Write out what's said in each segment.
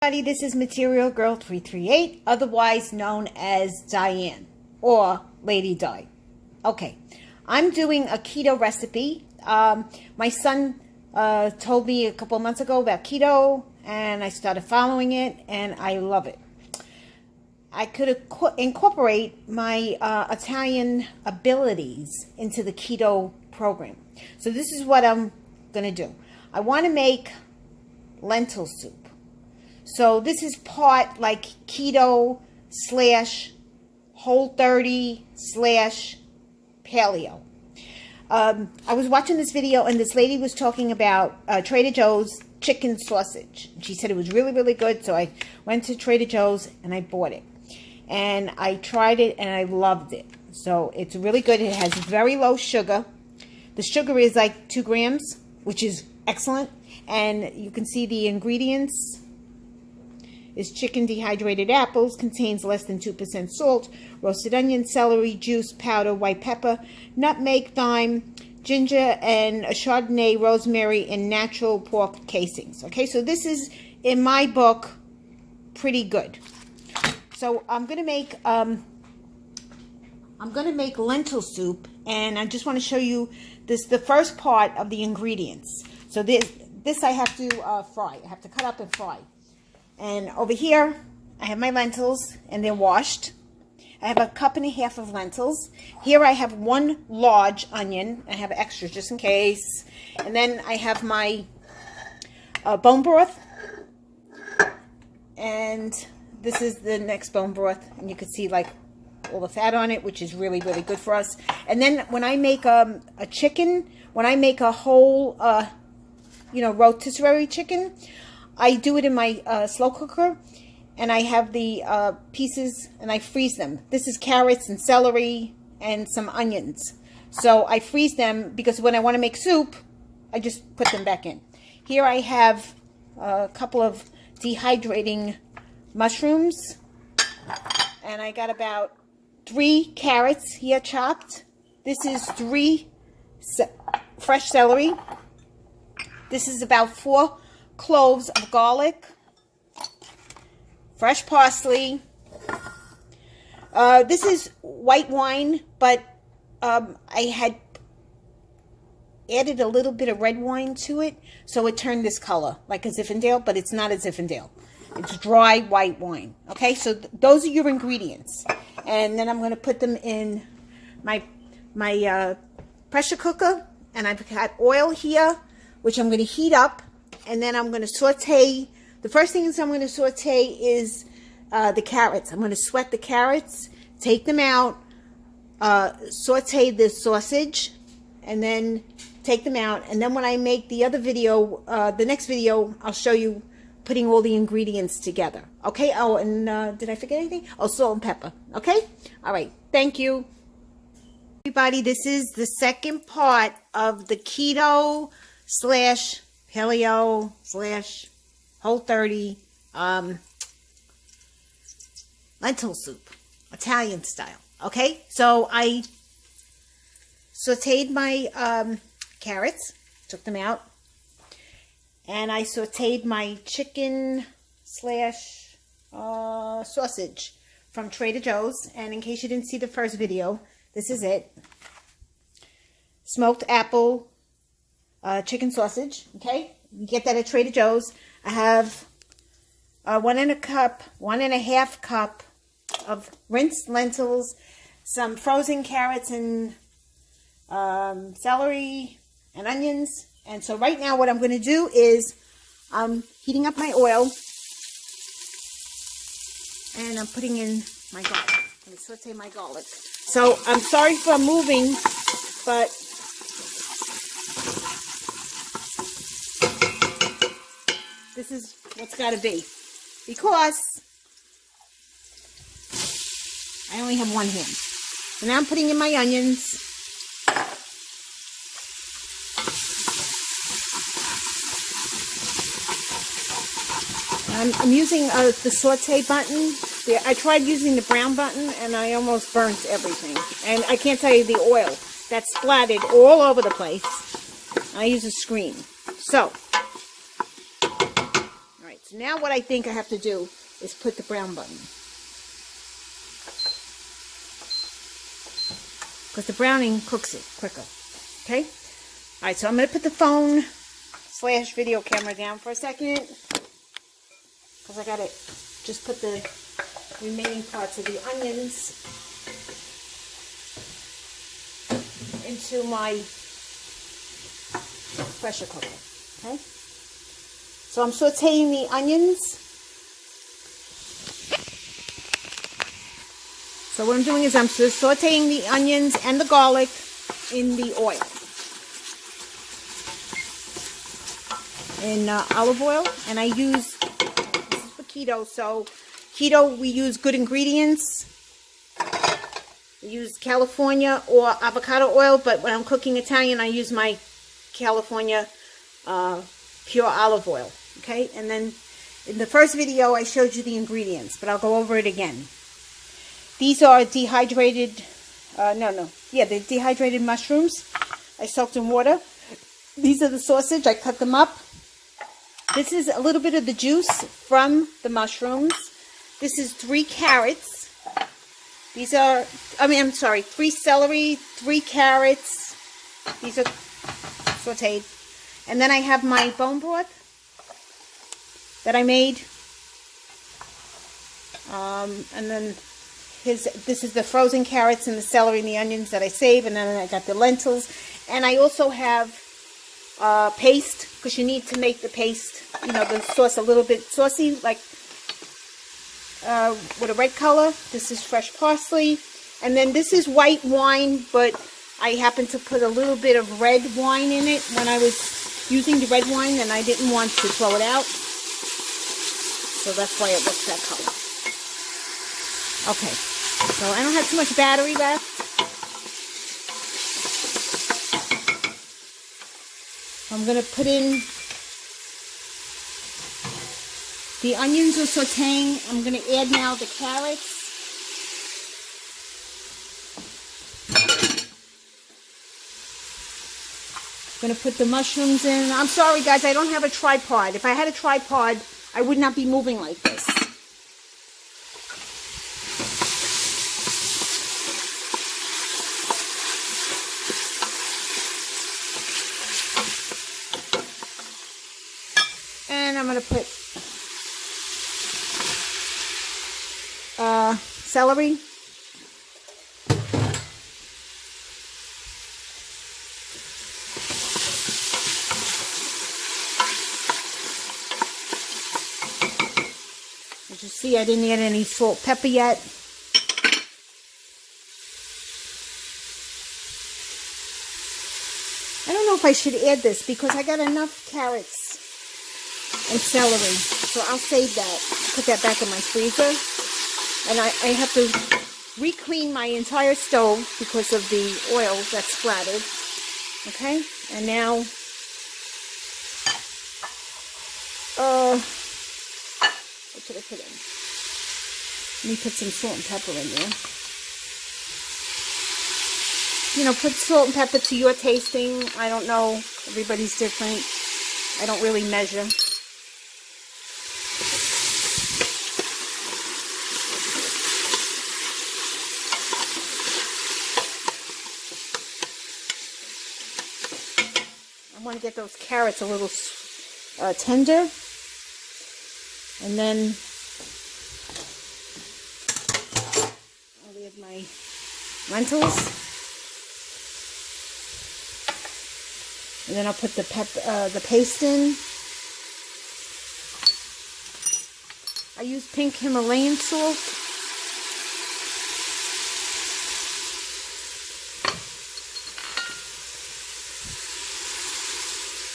This is Material Girl 338, otherwise known as Diane or Lady Di. Okay, I'm doing a keto recipe. My son told me a couple of months ago about keto, and I started following it, and I love it. I could incorporate my Italian abilities into the keto program. So this is what I'm going to do. I want to make lentil soup. So this is part like keto / Whole30 / paleo. I was watching this video and this lady was talking about Trader Joe's chicken sausage. She said it was really, really good. So I went to Trader Joe's and I bought it. And I tried it and I loved it. So it's really good. It has very low sugar. The sugar is like 2 grams, which is excellent. And you can see the ingredients. Is chicken, dehydrated apples, contains less than 2% salt, roasted onion, celery, juice, powder, white pepper, nutmeg, thyme, ginger, and a Chardonnay, rosemary, and natural pork casings. Okay, so this is, in my book, pretty good. So I'm gonna make lentil soup, and I just want to show you this, the first part of the ingredients. So this I have to fry. I have to cut up and fry. And over here, I have my lentils, and they're washed. I have 1.5 cups of lentils. Here I have 1 large onion. I have extras just in case. And then I have my bone broth. And this is the next bone broth. And you can see like all the fat on it, which is really, really good for us. And then when I make a chicken, when I make a whole, rotisserie chicken, I do it in my slow cooker, and I have the pieces, and I freeze them. This is carrots and celery and some onions. So I freeze them because when I want to make soup, I just put them back in. Here I have a couple of dehydrating mushrooms, and I got about 3 carrots here chopped. This is 3 fresh celery. This is about 4 cloves of garlic, fresh parsley. This is white wine, but I had added a little bit of red wine to it, so it turned this color, like a Zinfandel, but it's not a Zinfandel. It's dry white wine. Okay, so those are your ingredients. And then I'm going to put them in my pressure cooker, and I've got oil here, which I'm going to heat up. And then I'm going to saute. The first thing I'm going to saute is the carrots. I'm going to sweat the carrots, take them out, saute the sausage, and then take them out. And then when I make the other video, the next video, I'll show you putting all the ingredients together. Okay? Oh, and did I forget anything? Oh, salt and pepper. Okay? All right. Thank you. Everybody, this is the second part of the keto / Paleo / Whole30 lentil soup, Italian style. Okay, so I sauteed my carrots, took them out, and I sauteed my chicken / sausage from Trader Joe's. And in case you didn't see the first video, this is it. Smoked apple chicken sausage. Okay, you get that at Trader Joe's. I have 1.5 cup of rinsed lentils, some frozen carrots and celery and onions. And so right now what I'm going to do is I'm heating up my oil, and I'm putting in my garlic. I'm going to saute my garlic. So I'm sorry for moving, but this is what's got to be, because I only have 1 hand. So now I'm putting in my onions. I'm using the saute button. I tried using the brown button, and I almost burnt everything. And I can't tell you the oil that splattered all over the place. I use a screen. So So now what I think I have to do is put the brown button. Because the browning cooks it quicker. Okay? Alright, so I'm going to put the phone / video camera down for a second. Because I got to just put the remaining parts of the onions into my pressure cooker. Okay? So I'm sauteing the onions. So what I'm doing is I'm sauteing the onions and the garlic in the oil. In olive oil. And I use, this is for keto, so keto we use good ingredients. We use California or avocado oil, but when I'm cooking Italian I use my California pure olive oil. Okay, and then in the first video I showed you the ingredients, but I'll go over it again. These are dehydrated, they're dehydrated mushrooms. I soaked in water. These are the sausage. I cut them up. This is a little bit of the juice from the mushrooms. This is 3 carrots. These are, 3 celery, 3 carrots. These are sauteed. And then I have my bone broth that I made. And then this is the frozen carrots and the celery and the onions that I save. And then I got the lentils. And I also have paste, because you need to make the paste, the sauce a little bit saucy, like with a red color. This is fresh parsley. And then this is white wine, but I happen to put a little bit of red wine in it when I was using the red wine, and I didn't want to throw it out. So that's why it looks that color. Okay, so I don't have too much battery left. I'm going to put in the onions are sauteing. I'm going to add now the carrots. I'm going to put the mushrooms in. I'm sorry guys, I don't have a tripod. If I had a tripod, I would not be moving like this. And I'm going to put celery. As you see, I didn't add any salt, pepper yet. I don't know if I should add this because I got enough carrots and celery, so I'll save that, put that back in my freezer. And I have to re-clean my entire stove because of the oil that's splattered. Okay, and now what should I put in? Let me put some salt and pepper in there. Put salt and pepper to your tasting. I don't know, everybody's different. I don't really measure. I want to get those carrots a little tender. And then I'll add my lentils. And then I'll put the paste in. I use pink Himalayan salt.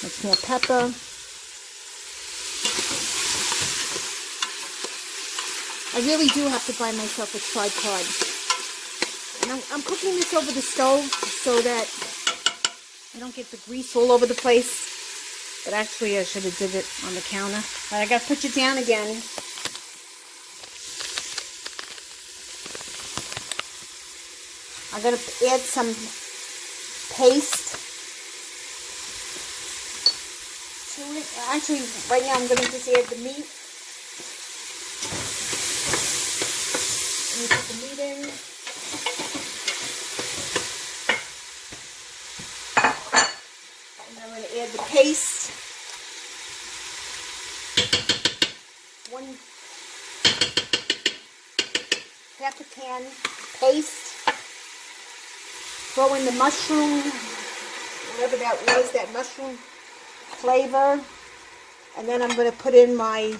That's more pepper. I really do have to buy myself a tripod. And I'm cooking this over the stove so that I don't get the grease all over the place. But actually I should have did it on the counter. But I got to put it down again. I'm going to add some paste to it. Actually, right now I'm going to just add the meat. half a can paste. Throw in the mushroom, whatever that was, that mushroom flavor. And then I'm going to put in my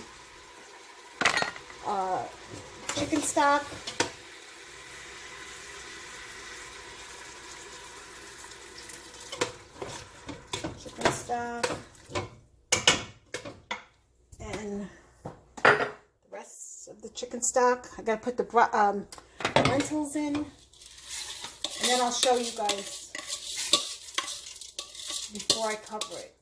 chicken stock. And the rest of the chicken stock. I gotta put the lentils in, and then I'll show you guys before I cover it.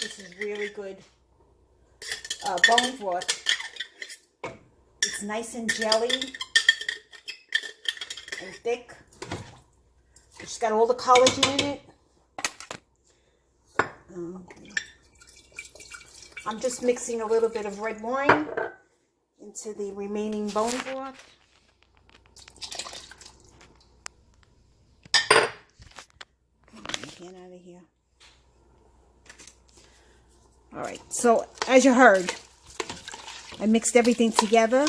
This is really good bone broth. It's nice and jelly and thick. It's got all the collagen in it. I'm just mixing a little bit of red wine into the remaining bone broth. Get out of here. All right, so as you heard, I mixed everything together.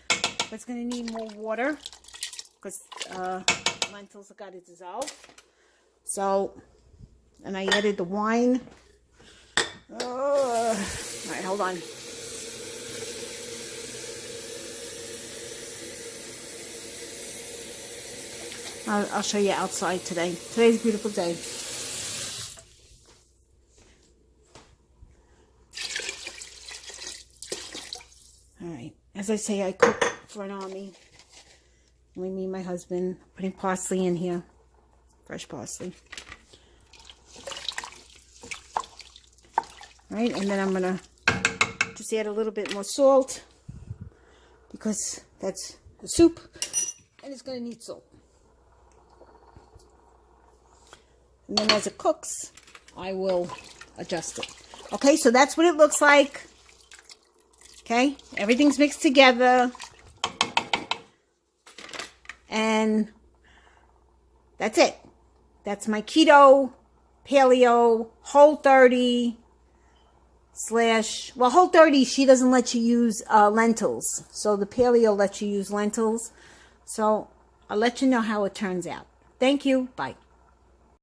But it's going to need more water because lentils have got to dissolve. So, and I added the wine. All right, hold on. I'll show you outside today. Today's a beautiful day. All right. As I say, I cook for an army. Only me and my husband. Putting parsley in here. Fresh parsley. All right. And then I'm going to just add a little bit more salt. Because that's the soup. And it's going to need salt. And then as it cooks, I will adjust it. Okay, so that's what it looks like. Okay, everything's mixed together. And that's it. That's my keto, paleo, Whole30 / well, Whole30, she doesn't let you use lentils. So the paleo lets you use lentils. So I'll let you know how it turns out. Thank you. Bye.